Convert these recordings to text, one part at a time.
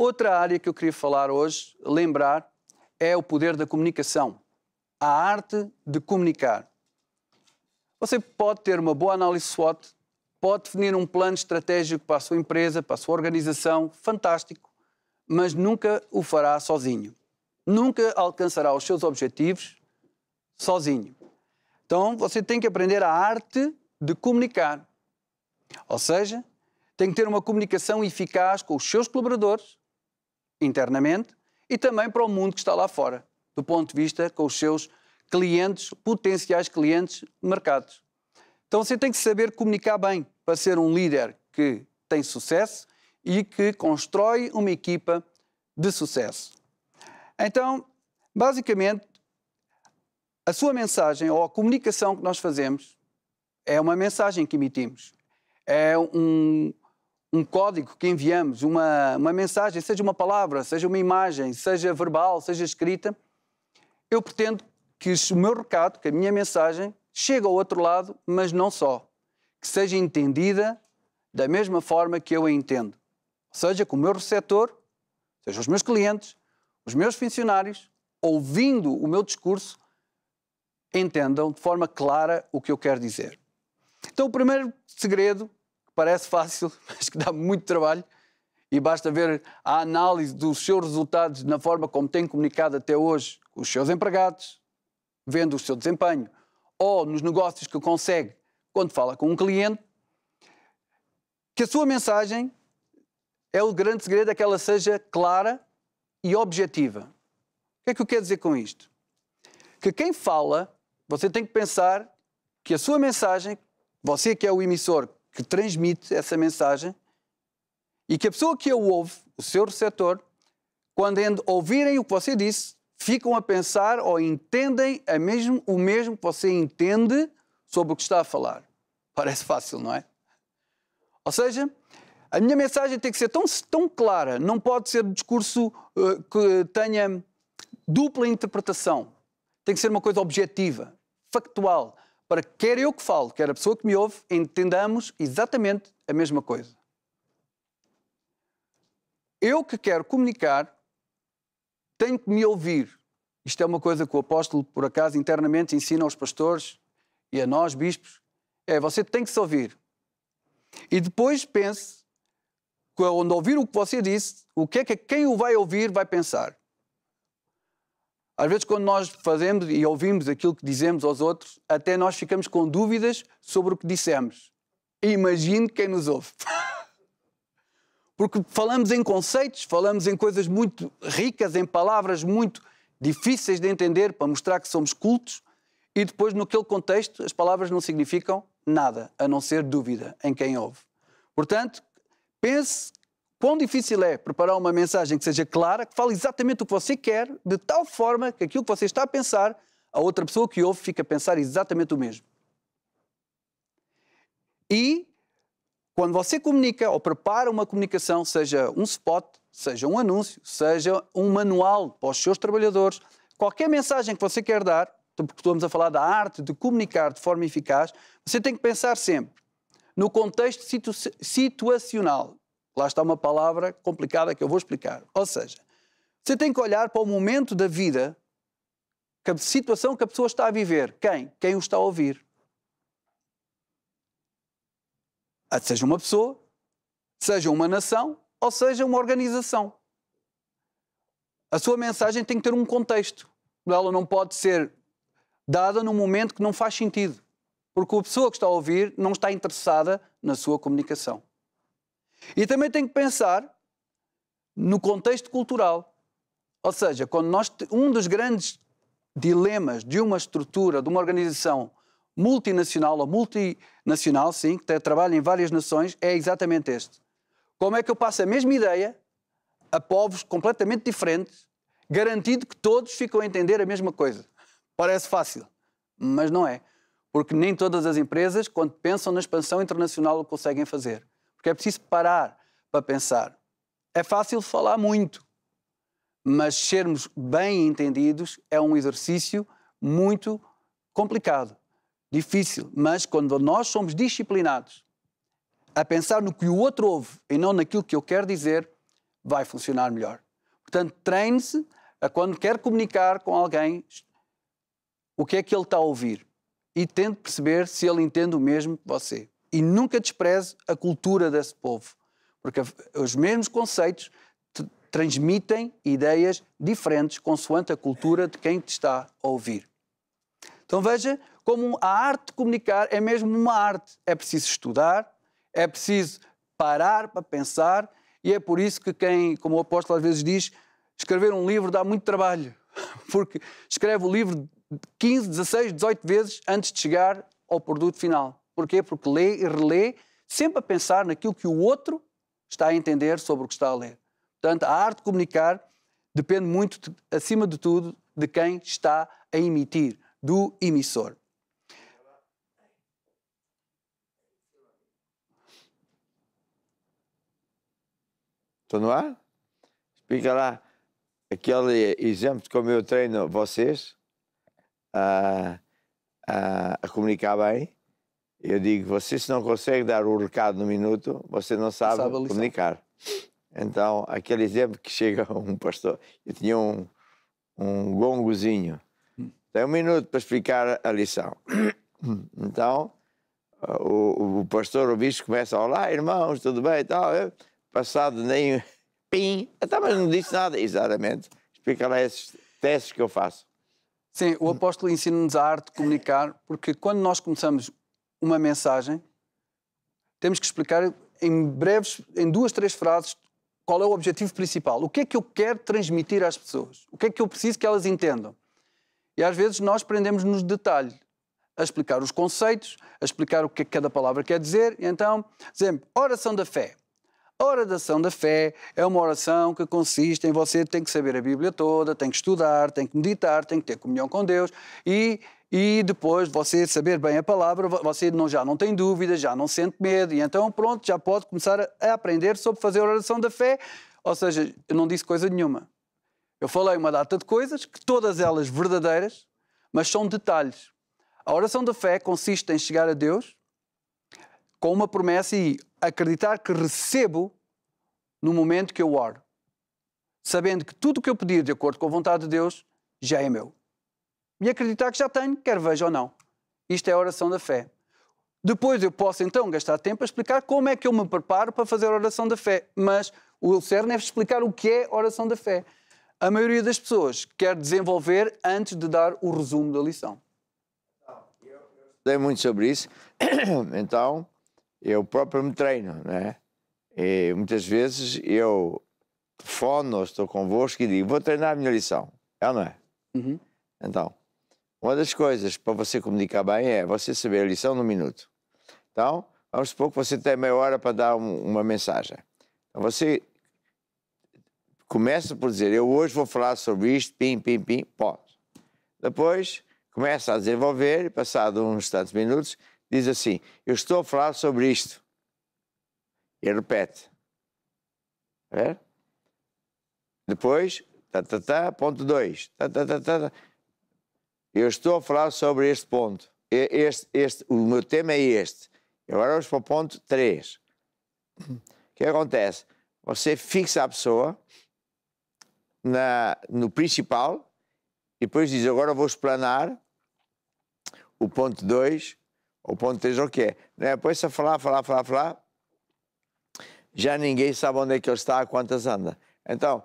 Outra área que eu queria falar hoje, lembrar, é o poder da comunicação. A arte de comunicar. Você pode ter uma boa análise SWOT, pode definir um plano estratégico para a sua empresa, para a sua organização, fantástico, mas nunca o fará sozinho. Nunca alcançará os seus objetivos sozinho. Então, você tem que aprender a arte de comunicar. Ou seja, tem que ter uma comunicação eficaz com os seus colaboradores, internamente, e também para o mundo que está lá fora, do ponto de vista com os seus clientes, potenciais clientes, mercados. Então você tem que saber comunicar bem para ser um líder que tem sucesso e que constrói uma equipa de sucesso. Então, basicamente, a sua mensagem ou a comunicação que nós fazemos é uma mensagem que emitimos. É um código que enviamos, uma mensagem, seja uma palavra, seja uma imagem, seja verbal, seja escrita. Eu pretendo que o meu recado, que a minha mensagem, chegue ao outro lado, mas não só. Que seja entendida da mesma forma que eu a entendo. Ou seja, que o meu receptor, seja os meus clientes, os meus funcionários, ouvindo o meu discurso, entendam de forma clara o que eu quero dizer. Então, o primeiro segredo, que parece fácil, mas que dá muito trabalho, e basta ver a análise dos seus resultados na forma como tem comunicado até hoje com os seus empregados, vendo o seu desempenho, ou nos negócios que consegue quando fala com um cliente, que a sua mensagem é o grande segredo, é que ela seja clara e objetiva. O que é que eu quero dizer com isto? Que quem fala, você tem que pensar que a sua mensagem, você que é o emissor que transmite essa mensagem, e que a pessoa que a ouve, o seu receptor, quando ouvirem o que você disse, ficam a pensar ou entendem o mesmo que você entende sobre o que está a falar. Parece fácil, não é? Ou seja, a minha mensagem tem que ser tão clara, não pode ser um discurso que tenha dupla interpretação. Tem que ser uma coisa objetiva, factual, para que quer eu que falo, quer a pessoa que me ouve, entendamos exatamente a mesma coisa. Eu que quero comunicar, tenho que me ouvir. Isto é uma coisa que o apóstolo, por acaso, internamente ensina aos pastores e a nós, bispos. Você tem que se ouvir. E depois pense, quando ouvir o que você disse, o que é que quem o vai ouvir vai pensar. Às vezes, quando nós fazemos e ouvimos aquilo que dizemos aos outros, até nós ficamos com dúvidas sobre o que dissemos. Imagine quem nos ouve. Porque falamos em conceitos, falamos em coisas muito ricas, em palavras muito difíceis de entender para mostrar que somos cultos, e depois, naquele contexto, as palavras não significam nada, a não ser dúvida em quem ouve. Portanto, pense quão difícil é preparar uma mensagem que seja clara, que fale exatamente o que você quer, de tal forma que aquilo que você está a pensar, a outra pessoa que ouve fica a pensar exatamente o mesmo. E quando você comunica ou prepara uma comunicação, seja um spot, seja um anúncio, seja um manual para os seus trabalhadores, qualquer mensagem que você quer dar, porque estamos a falar da arte de comunicar de forma eficaz, você tem que pensar sempre no contexto situacional. Lá está uma palavra complicada que eu vou explicar. Ou seja, você tem que olhar para o momento da vida, a situação que a pessoa está a viver. Quem o está a ouvir. Seja uma pessoa, seja uma nação ou seja uma organização. A sua mensagem tem que ter um contexto. Ela não pode ser dada num momento que não faz sentido. Porque a pessoa que está a ouvir não está interessada na sua comunicação. E também tem que pensar no contexto cultural. Ou seja, quando um dos grandes dilemas de uma estrutura, de uma organização multinacional ou multinacional, sim, que trabalha em várias nações, é exatamente este. Como é que eu passo a mesma ideia a povos completamente diferentes, garantido que todos ficam a entender a mesma coisa? Parece fácil, mas não é. Porque nem todas as empresas, quando pensam na expansão internacional, o conseguem fazer. Porque é preciso parar para pensar. É fácil falar muito, mas sermos bem entendidos é um exercício muito complicado, difícil. Mas quando nós somos disciplinados a pensar no que o outro ouve e não naquilo que eu quero dizer, vai funcionar melhor. Portanto, treine-se a quando quer comunicar com alguém o que é que ele está a ouvir e tente perceber se ele entende o mesmo que você. E nunca despreze a cultura desse povo, porque os mesmos conceitos transmitem ideias diferentes consoante a cultura de quem te está a ouvir. Então veja como a arte de comunicar é mesmo uma arte. É preciso estudar, é preciso parar para pensar e é por isso que quem, como o apóstolo às vezes diz, escrever um livro dá muito trabalho, porque escreve o livro 15, 16, 18 vezes antes de chegar ao produto final. Porquê? Porque lê e relê, sempre a pensar naquilo que o outro está a entender sobre o que está a ler. Portanto, a arte de comunicar depende muito, acima de tudo, de quem está a emitir, do emissor. Estou no ar? Explica lá aquele exemplo de como eu treino vocês a comunicar bem. Eu digo, você se não consegue dar o recado no minuto, você não sabe comunicar. Então, aquele exemplo que chega um pastor, eu tinha um gongozinho, tem 1 minuto para explicar a lição. Então, o pastor, o bispo, começa, olá, irmãos, tudo bem e tal. Passado nem pim, até mas não disse nada. Exatamente. Explica lá esses testes que eu faço. Sim, o apóstolo ensina-nos a arte de comunicar, porque quando nós começamos uma mensagem, temos que explicar em breves, em 2, 3 frases, qual é o objetivo principal. O que é que eu quero transmitir às pessoas? O que é que eu preciso que elas entendam? E às vezes nós prendemos nos detalhes, a explicar os conceitos, a explicar o que é que cada palavra quer dizer. E então, exemplo, oração da fé. A oração da fé é uma oração que consiste em você tem que saber a Bíblia toda, tem que estudar, tem que meditar, tem que ter comunhão com Deus e depois você saber bem a palavra, você já não tem dúvidas, já não sente medo e então pronto, já pode começar a aprender sobre fazer a oração da fé. Ou seja, eu não disse coisa nenhuma. Eu falei uma data de coisas, que todas elas verdadeiras, mas são detalhes. A oração da fé consiste em chegar a Deus com uma promessa e acreditar que recebo no momento que eu oro. Sabendo que tudo o que eu pedir de acordo com a vontade de Deus já é meu. E acreditar que já tenho, quer veja ou não. Isto é a oração da fé. Depois eu posso então gastar tempo a explicar como é que eu me preparo para fazer a oração da fé. Mas o cerne é explicar o que é a oração da fé. A maioria das pessoas quer desenvolver antes de dar o resumo da lição. Eu estudei muito sobre isso. Então, eu próprio me treino, né? E muitas vezes eu telefono, estou convosco e digo, vou treinar a minha lição. É ou não é? Uhum. Então, uma das coisas para você comunicar bem é você saber a lição no minuto. Então, vamos supor que você tem meia hora para dar uma mensagem. Então, você começa por dizer, eu hoje vou falar sobre isto, pim, pim, pim, ponto. Depois, começa a desenvolver e, passado uns tantos minutos, diz assim, eu estou a falar sobre isto. E repete. É? Depois, ponto 2. Eu estou a falar sobre este ponto. O meu tema é este. Agora vamos para o ponto 3. O que acontece? Você fixa a pessoa no principal e depois diz, agora vou explanar o ponto 2, o ponto 3, o que é? Depois a falar, já ninguém sabe onde é que ele está, a quantas anda. Então,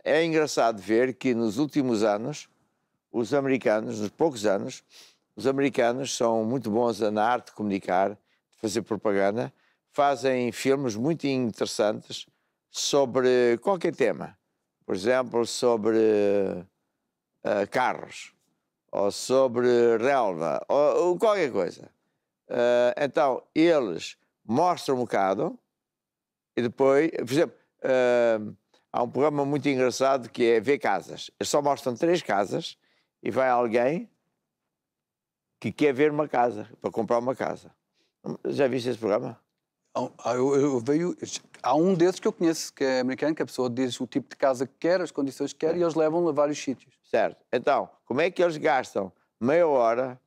é engraçado ver que nos últimos anos, os americanos, nos poucos anos, os americanos são muito bons na arte de comunicar, de fazer propaganda, fazem filmes muito interessantes sobre qualquer tema. Por exemplo, sobre carros, ou sobre relva, ou qualquer coisa. Então, eles mostram um bocado e depois, por exemplo, há um programa muito engraçado que é Ver Casas. Eles só mostram 3 casas e vai alguém que quer ver uma casa, para comprar uma casa. Já viste esse programa? Há um desses que eu conheço, que é americano, que a pessoa diz o tipo de casa que quer, as condições que quer, e eles levam-no a vários sítios. Certo. Então, como é que eles gastam meia hora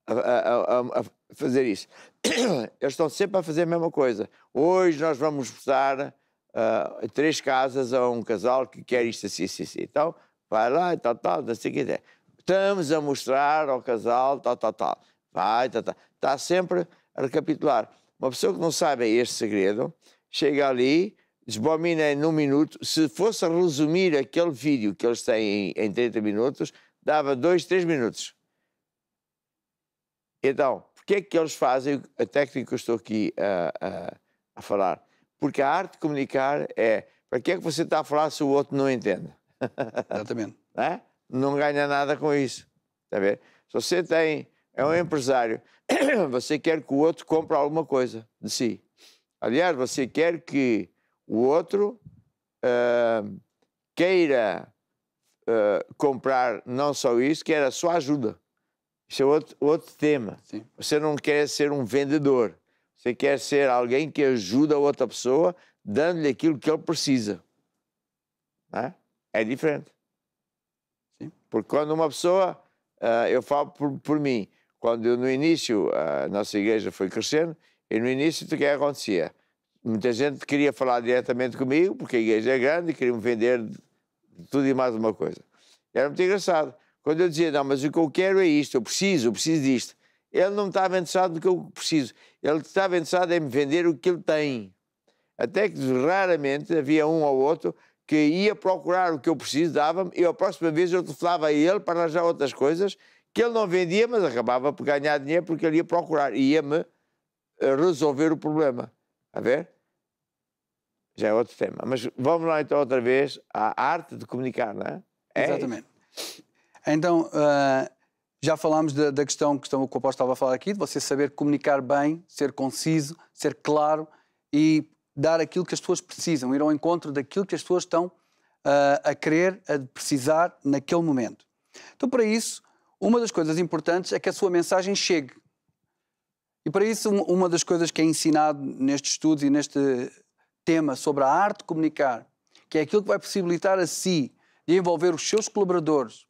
a fazer isso? Eles estão sempre a fazer a mesma coisa. Hoje nós vamos mostrar 3 casas a um casal que quer isto assim, assim, assim. Então, vai lá e tal, não sei o que é. Estamos a mostrar ao casal, tal. Vai, tal. Está sempre a recapitular. Uma pessoa que não sabe este segredo, chega ali, desbomina num minuto. Se fosse resumir aquele vídeo que eles têm em 30 minutos, dava 2, 3 minutos. Então, porque é que eles fazem a técnica que eu estou aqui a falar? Porque a arte de comunicar é, para que é que você está a falar se o outro não entende? Exatamente. Não ganha nada com isso. Está a ver? Se você é um empresário, você quer que o outro compre alguma coisa de si. Aliás, você quer que o outro queira comprar não só isso, quer a sua ajuda. Isso é outro tema. Sim. Você não quer ser um vendedor. Você quer ser alguém que ajuda a outra pessoa dando-lhe aquilo que ele precisa. Não é? É diferente. Sim. Porque quando uma pessoa... eu falo por mim. Quando eu, no início, a nossa igreja foi crescendo, e no início o que acontecia? Muita gente queria falar diretamente comigo, porque a igreja é grande e queriam vender tudo e mais uma coisa. Era muito engraçado. Quando eu dizia, não, mas o que eu quero é isto, eu preciso disto. Ele não estava interessado no que eu preciso. Ele estava interessado em me vender o que ele tem. Até que raramente havia um ou outro que ia procurar o que eu preciso, dava-me, e a próxima vez eu telefonava a ele para arranjar outras coisas que ele não vendia, mas acabava por ganhar dinheiro porque ele ia procurar e ia-me resolver o problema. A ver? Já é outro tema. Mas vamos lá então outra vez à arte de comunicar, não é? Exatamente. Então, já falámos da questão que o apóstolo estava a falar aqui, de você saber comunicar bem, ser conciso, ser claro e dar aquilo que as pessoas precisam, ir ao encontro daquilo que as pessoas estão a querer, a precisar naquele momento. Então, para isso, uma das coisas importantes é que a sua mensagem chegue. E para isso, uma das coisas que é ensinado nestes estudos e neste tema sobre a arte de comunicar, que é aquilo que vai possibilitar a si de envolver os seus colaboradores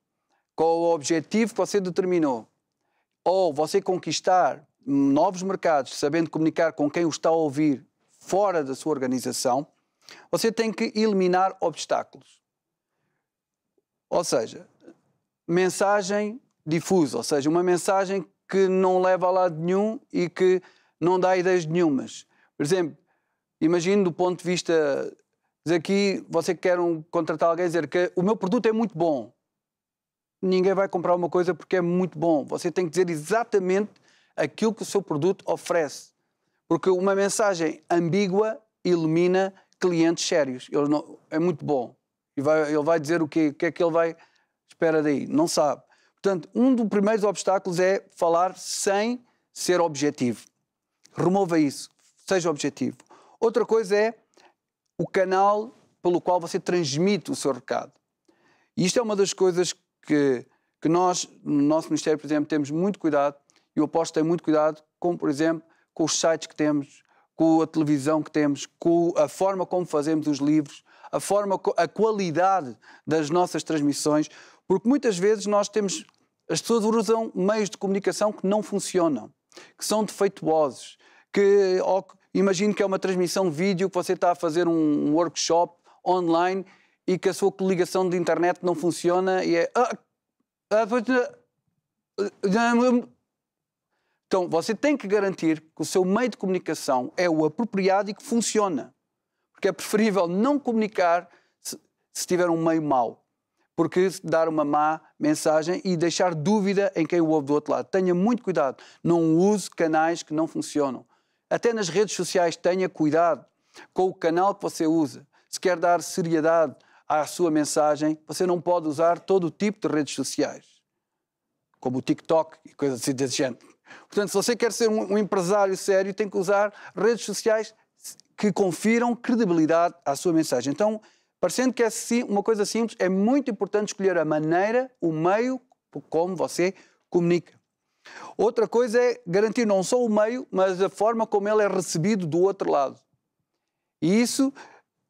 com o objetivo que você determinou, ou você conquistar novos mercados, sabendo comunicar com quem o está a ouvir fora da sua organização, você tem que eliminar obstáculos. Ou seja, mensagem difusa, ou seja, uma mensagem que não leva a lado nenhum e que não dá ideias nenhumas. Por exemplo, imagine do ponto de vista, diz aqui, você quer contratar alguém e dizer que o meu produto é muito bom. Ninguém vai comprar uma coisa porque é muito bom. Você tem que dizer exatamente aquilo que o seu produto oferece. Porque uma mensagem ambígua elimina clientes sérios. É muito bom. Ele vai dizer o que é que ele vai espera daí. Não sabe. Portanto, um dos primeiros obstáculos é falar sem ser objetivo. Remova isso. Seja objetivo. Outra coisa é o canal pelo qual você transmite o seu recado. E isto é uma das coisas que nós, no nosso ministério, por exemplo, temos muito cuidado, e o apóstolo tem muito cuidado, como, por exemplo, com os sites que temos, com a televisão que temos, com a forma como fazemos os livros, a qualidade das nossas transmissões, porque muitas vezes as pessoas usam meios de comunicação que não funcionam, que são defeituosos, imagino que é uma transmissão de vídeo, que você está a fazer um workshop online e que a sua ligação de internet não funciona e é... Então, você tem que garantir que o seu meio de comunicação é o apropriado e que funciona. Porque é preferível não comunicar se tiver um meio mau. Porque dar uma má mensagem e deixar dúvida em quem o ouve do outro lado. Tenha muito cuidado. Não use canais que não funcionam. Até nas redes sociais, tenha cuidado com o canal que você usa. Se quer dar seriedade à sua mensagem, você não pode usar todo o tipo de redes sociais, como o TikTok e coisas assim desse género. Portanto, se você quer ser um empresário sério, tem que usar redes sociais que confiram credibilidade à sua mensagem. Então, parecendo que é uma coisa simples, é muito importante escolher a maneira, o meio como você comunica. Outra coisa é garantir não só o meio, mas a forma como ele é recebido do outro lado. E isso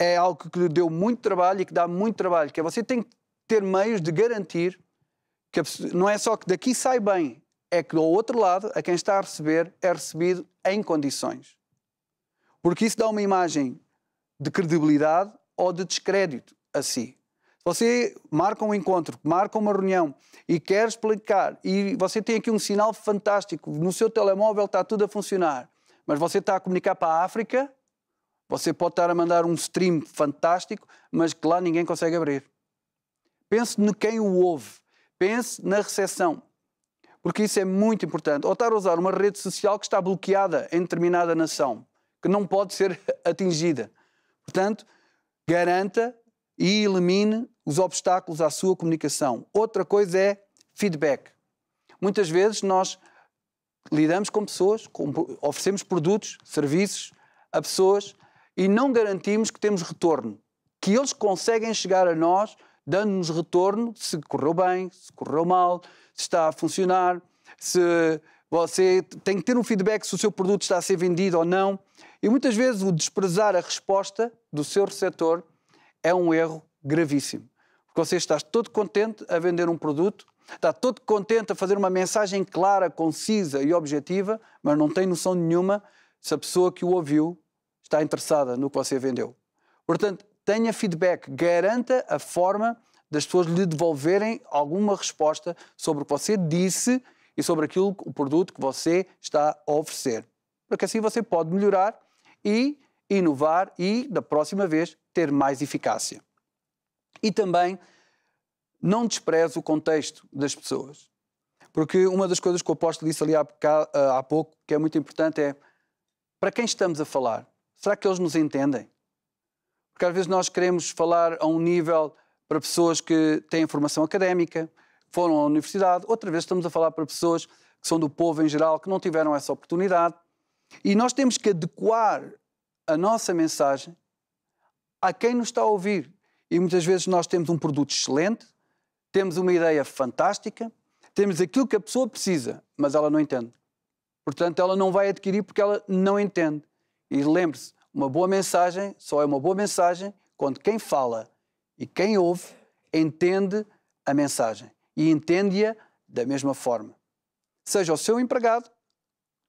é algo que lhe deu muito trabalho e que dá muito trabalho, que é você tem que ter meios de garantir que não é só que daqui sai bem, é que do outro lado, a quem está a receber, é recebido em condições. Porque isso dá uma imagem de credibilidade ou de descrédito a si. Se você marca um encontro, marca uma reunião e quer explicar, e você tem aqui um sinal fantástico, no seu telemóvel está tudo a funcionar, mas você está a comunicar para a África, você pode estar a mandar um stream fantástico, mas que lá ninguém consegue abrir. Pense no quem o ouve, pense na recepção, porque isso é muito importante. Ou estar a usar uma rede social que está bloqueada em determinada nação, que não pode ser atingida. Portanto, garanta e elimine os obstáculos à sua comunicação. Outra coisa é feedback. Muitas vezes nós lidamos com pessoas, oferecemos produtos, serviços a pessoas e não garantimos que temos retorno. Que eles conseguem chegar a nós dando-nos retorno se correu bem, se correu mal, se está a funcionar, se você tem que ter um feedback se o seu produto está a ser vendido ou não. E muitas vezes o desprezar a resposta do seu receptor é um erro gravíssimo. Porque você está todo contente a vender um produto, está todo contente a fazer uma mensagem clara, concisa e objetiva, mas não tem noção nenhuma se a pessoa que o ouviu está interessada no que você vendeu. Portanto, tenha feedback, garanta a forma das pessoas lhe devolverem alguma resposta sobre o que você disse e sobre aquilo, o produto que você está a oferecer. Porque assim você pode melhorar e inovar e, da próxima vez, ter mais eficácia. E também não despreze o contexto das pessoas. Porque uma das coisas que o apóstolo disse ali há pouco, que é muito importante, é para quem estamos a falar? Será que eles nos entendem? Porque às vezes nós queremos falar a um nível para pessoas que têm formação académica, foram à universidade, outra vez estamos a falar para pessoas que são do povo em geral, que não tiveram essa oportunidade. E nós temos que adequar a nossa mensagem a quem nos está a ouvir. E muitas vezes nós temos um produto excelente, temos uma ideia fantástica, temos aquilo que a pessoa precisa, mas ela não entende. Portanto, ela não vai adquirir porque ela não entende. E lembre-se, uma boa mensagem só é uma boa mensagem quando quem fala e quem ouve entende a mensagem e entende-a da mesma forma. Seja o seu empregado,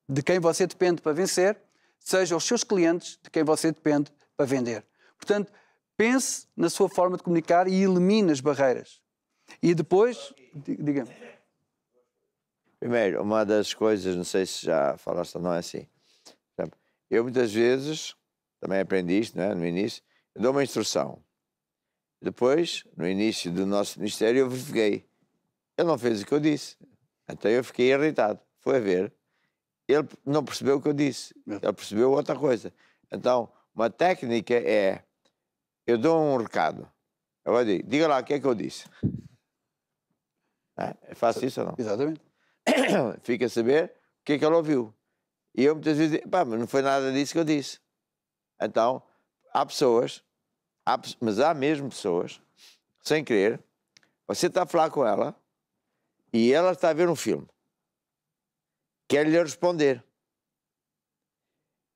de quem você depende para vencer, seja os seus clientes, de quem você depende para vender. Portanto, pense na sua forma de comunicar e elimine as barreiras. E depois, diga-me. Primeiro, uma das coisas, não sei se já falaste ou não, é assim. Eu muitas vezes, também aprendi isto, não é? No início, eu dou uma instrução. Depois, no início do nosso ministério, eu verifiquei. Ele não fez o que eu disse. Então eu fiquei irritado. Foi a ver. Ele não percebeu o que eu disse. Ele percebeu outra coisa. Então, uma técnica é... Eu dou um recado. Eu vou dizer, diga lá o que é que eu disse. É fácil isso ou não? Exatamente. Fica a saber o que é que ele ouviu. E eu muitas vezes digo, pá, mas não foi nada disso que eu disse. Então, há pessoas, mas há mesmo pessoas, sem querer, você está a falar com ela e ela está a ver um filme. Quer-lhe responder.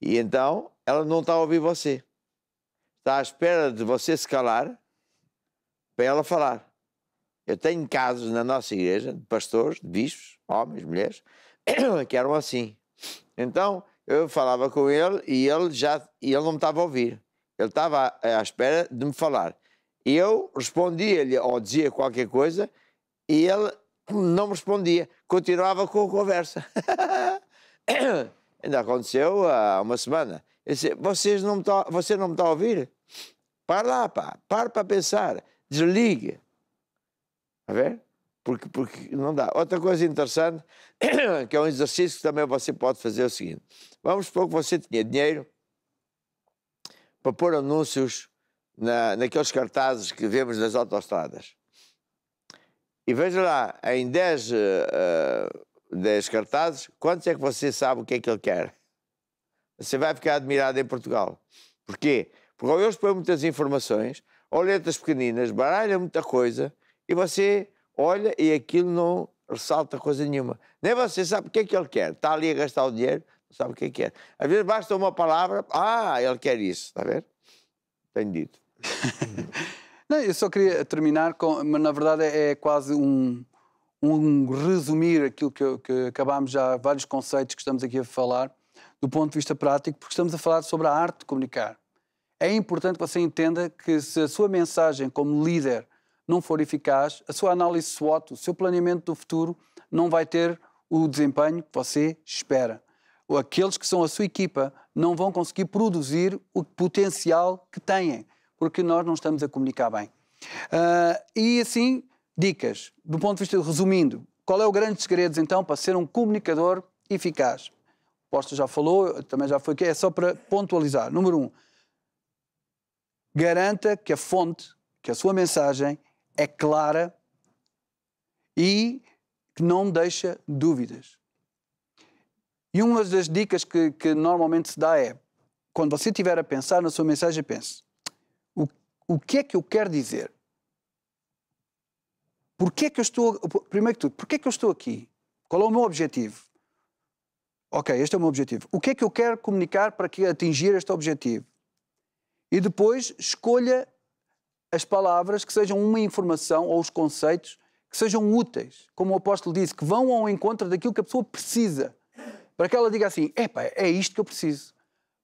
E então, ela não está a ouvir você. Está à espera de você se calar para ela falar. Eu tenho casos na nossa igreja de pastores, de bispos, homens, mulheres, que eram assim. Então, eu falava com ele e ele não me estava a ouvir. Ele estava à espera de me falar. E eu respondia-lhe ou dizia qualquer coisa e ele não me respondia. Continuava com a conversa. Ainda aconteceu há uma semana. Eu disse, você não me está a ouvir? Para lá, pá. Para pensar. Desligue. A ver? Porque não dá. Outra coisa interessante, que é um exercício que também você pode fazer, é o seguinte. Vamos supor que você tinha dinheiro para pôr anúncios naqueles cartazes que vemos nas autoestradas. E veja lá, em 10 cartazes, quantos é que você sabe o que é que ele quer? Você vai ficar admirado em Portugal. Porquê? Porque eles põem muitas informações, ou letras pequeninas, baralham muita coisa, e você olha e aquilo não ressalta coisa nenhuma. Nem você sabe o que é que ele quer. Está ali a gastar o dinheiro, não sabe o que é que quer. Às vezes basta uma palavra, ele quer isso, está a ver? Tenho dito. Não, eu só queria terminar com, mas na verdade é quase um resumir aquilo que acabámos já, vários conceitos que estamos aqui a falar, do ponto de vista prático, porque estamos a falar sobre a arte de comunicar. É importante que você entenda que se a sua mensagem como líder não for eficaz, a sua análise SWOT, o seu planeamento do futuro, não vai ter o desempenho que você espera. Ou aqueles que são a sua equipa não vão conseguir produzir o potencial que têm, porque nós não estamos a comunicar bem. E assim, dicas, do ponto de vista, resumindo, qual é o grande segredo então para ser um comunicador eficaz? O apóstolo já falou, também já foi aqui, é só para pontualizar. Número 1, garanta que a fonte, que a sua mensagem é clara e que não deixa dúvidas. E uma das dicas que normalmente se dá é, quando você estiver a pensar na sua mensagem, pense, o que é que eu quero dizer? Porquê é que eu estou, primeiro que tudo, porquê é que eu estou aqui? Qual é o meu objetivo? Ok, este é o meu objetivo. O que é que eu quero comunicar para atingir este objetivo? E depois escolha as palavras que sejam uma informação ou os conceitos que sejam úteis, como o apóstolo disse, que vão ao encontro daquilo que a pessoa precisa, para que ela diga assim, é isto que eu preciso,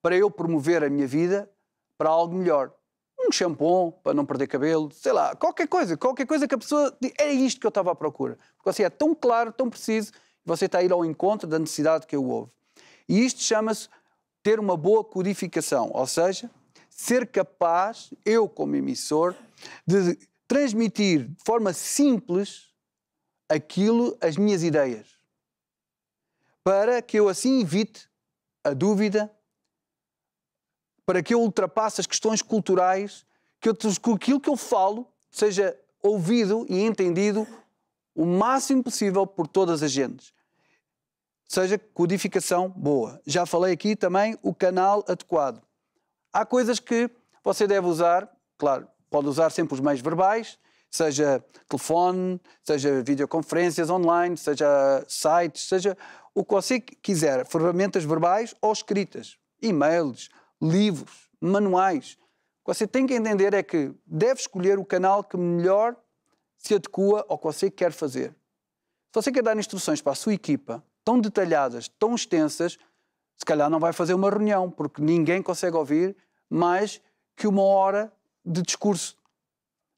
para eu promover a minha vida para algo melhor. Um shampoo para não perder cabelo, sei lá, qualquer coisa que a pessoa diga, é isto que eu estava à procura. Porque assim é tão claro, tão preciso, você está a ir ao encontro da necessidade que eu houve. E isto chama-se ter uma boa codificação, ou seja, ser capaz, eu como emissor, de transmitir de forma simples as minhas ideias, para que eu assim evite a dúvida, para que eu ultrapasse as questões culturais, que aquilo que eu falo seja ouvido e entendido o máximo possível por todas as gentes. Seja codificação boa. Já falei aqui também o canal adequado. Há coisas que você deve usar, claro, pode usar sempre os meios verbais, seja telefone, seja videoconferências online, seja sites, seja o que você quiser, ferramentas verbais ou escritas, e-mails, livros, manuais. O que você tem que entender é que deve escolher o canal que melhor se adequa ao que você quer fazer. Se você quer dar instruções para a sua equipa, tão detalhadas, tão extensas, se calhar não vai fazer uma reunião, porque ninguém consegue ouvir mais que 1 hora de discurso.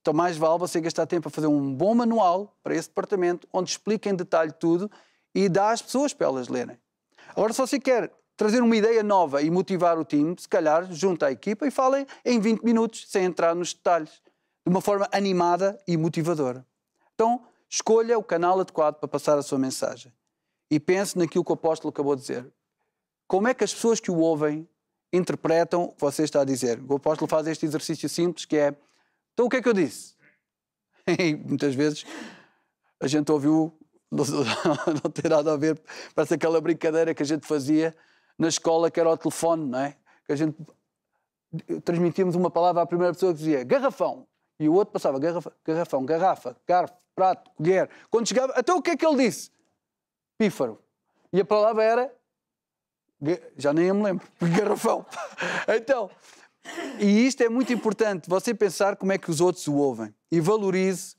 Então mais vale você gastar tempo a fazer um bom manual para esse departamento, onde explica em detalhe tudo e dá às pessoas para elas lerem. Agora, se você quer trazer uma ideia nova e motivar o time, se calhar junta a equipa e falem em 20 minutos, sem entrar nos detalhes, de uma forma animada e motivadora. Então, escolha o canal adequado para passar a sua mensagem. E pense naquilo que o apóstolo acabou de dizer. Como é que as pessoas que o ouvem interpretam o que você está a dizer? O apóstolo faz este exercício simples que é, então o que é que eu disse? E muitas vezes a gente ouviu, não tem nada a ver, parece aquela brincadeira que a gente fazia na escola, que era o telefone, não é? Que a gente transmitíamos uma palavra à primeira pessoa que dizia garrafão, e o outro passava garrafão, garrafa, garfo, prato, colher. Quando chegava, então o que é que ele disse? Pífaro. E a palavra era, já nem eu me lembro, garrafão. Então, e isto é muito importante, você pensar como é que os outros o ouvem e valorize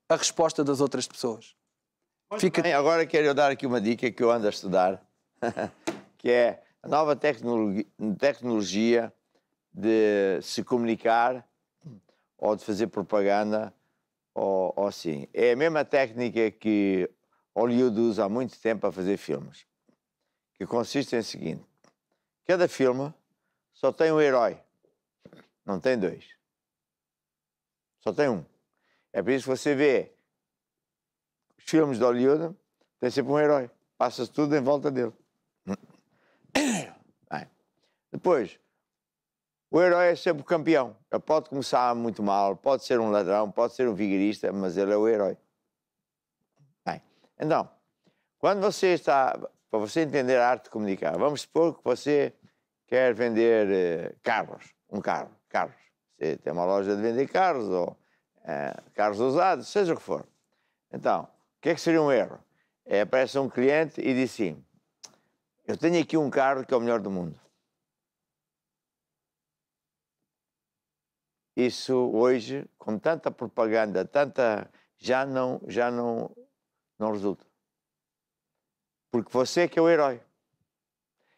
a resposta das outras pessoas. Bem, agora quero eu dar aqui uma dica que eu ando a estudar, que é a nova tecnologia de se comunicar ou de fazer propaganda ou assim. É a mesma técnica que Hollywood usa há muito tempo a fazer filmes, que consiste em o seguinte: cada filme só tem um herói, não tem dois, só tem um. É por isso que você vê os filmes de Hollywood, tem sempre um herói, passa-se tudo em volta dele. Bem, depois, o herói é sempre o campeão. Ele pode começar muito mal, pode ser um ladrão, pode ser um vigarista, mas ele é o herói. Bem, então, quando você está, para você entender a arte de comunicar, vamos supor que você quer vender carros, carros. Você tem uma loja de vender carros ou carros usados, seja o que for. Então, o que é que seria um erro? Aparece um cliente e diz assim: eu tenho aqui um carro que é o melhor do mundo. Isso hoje, com tanta propaganda, já não resulta. Porque você é que é o herói.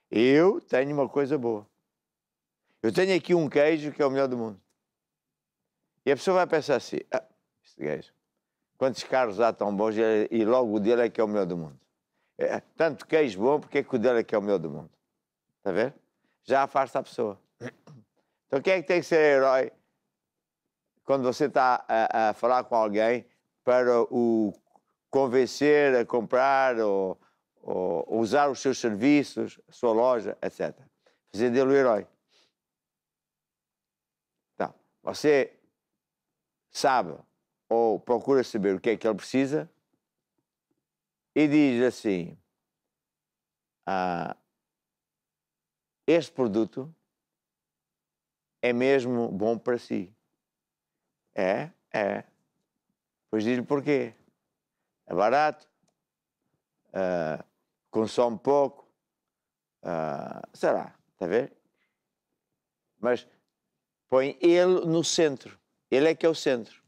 Eu tenho uma coisa boa. Eu tenho aqui um queijo que é o melhor do mundo. E a pessoa vai pensar assim, este queijo, quantos carros há tão bons e logo o dele é que é o melhor do mundo. Tanto queijo bom, porque é que o dele é que é o melhor do mundo? Está a ver? Já afasta a pessoa. Então quem é que tem que ser herói quando você está a falar com alguém para o convencer a comprar ou usar os seus serviços, a sua loja, etc. Fazer dele o herói. Então, você sabe ou procura saber o que é que ele precisa e diz assim, este produto é mesmo bom para si. É. Pois diz-lhe porquê. É barato, consome pouco, sei lá, está a ver? Mas põe ele no centro. Ele é que é o centro.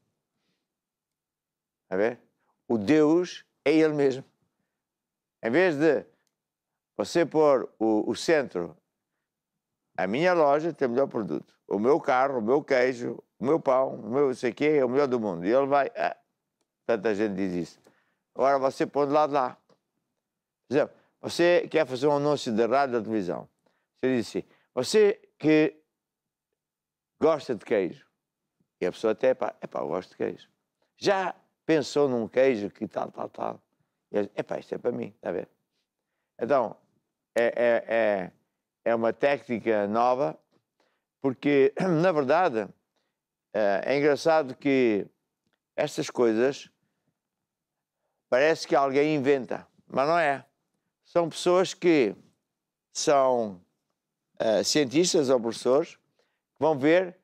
Está a ver? O Deus é ele mesmo. Em vez de você pôr o centro, a minha loja tem o melhor produto. O meu carro, o meu queijo, o meu pão, o meu sei quê, é o melhor do mundo. E ele vai... tanta gente diz isso. Agora você põe de lado lá. Por exemplo, você quer fazer um anúncio de rádio ou televisão. Você diz assim, você que gosta de queijo. E a pessoa até, eu gosto de queijo. Já pensou num queijo que tal. E ele, isto é para mim, está a ver? Então, é uma técnica nova, porque, na verdade, é engraçado que estas coisas parece que alguém inventa, mas não é. São pessoas que são cientistas ou professores que vão ver,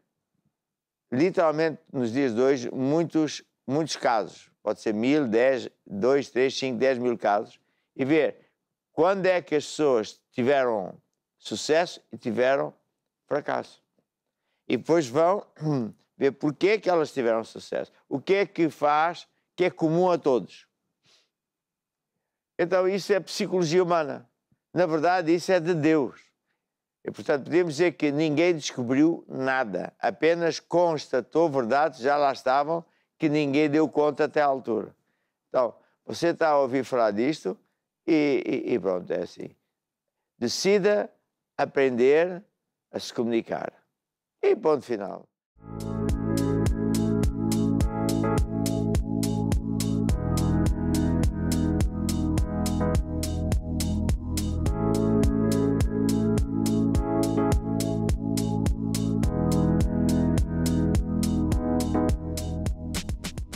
literalmente, nos dias de hoje, muitos casos. Pode ser 1000, 10, 2, 3, 5, 10 mil casos. E ver quando é que as pessoas tiveram sucesso e tiveram fracasso. E depois vão ver porque é que elas tiveram sucesso. O que é que faz, que é comum a todos. Então isso é psicologia humana. Na verdade, isso é de Deus. E, portanto, podemos dizer que ninguém descobriu nada. Apenas constatou verdades, já lá estavam, que ninguém deu conta até à altura. Então, você está a ouvir falar disto e pronto, é assim. Decida aprender a se comunicar. E ponto final.